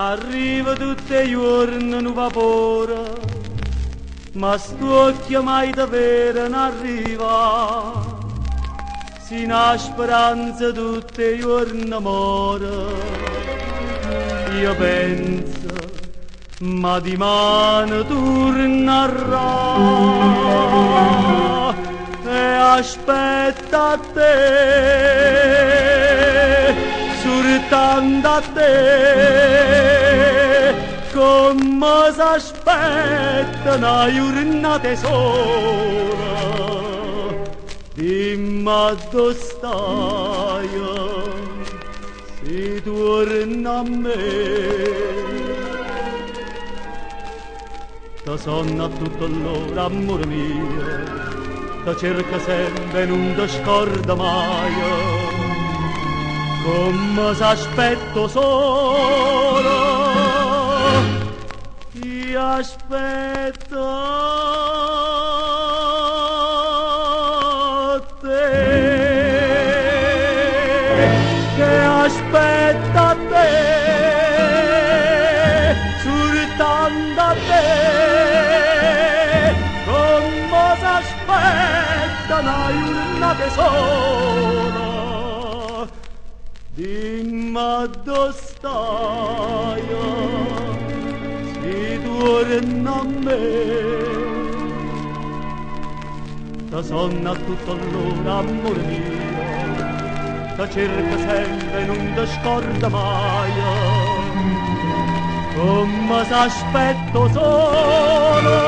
Arriva tutte i giorni un vapore, ma st'occhio mai davvero non arriva. Si una speranza tutte i giorni amore. Io penso, ma di mano tornerà e aspetta a te, soltanto a te, come s'aspetta una giornata sola. Dimmi dove stai, se torna a me. Ti sonna tutto l'ora, amore mio, ti cerca sempre e non ti scorda mai. Come s'aspetto solo, io aspetto te, che aspetta te, soltanto a te. Come s'aspetta una giornata sola. Dimmi dove stai, se torna a me. Ti sonna tutto l'ora, amore mio, ti cerca sempre e non ti scorda mai. Come s'aspetto solo,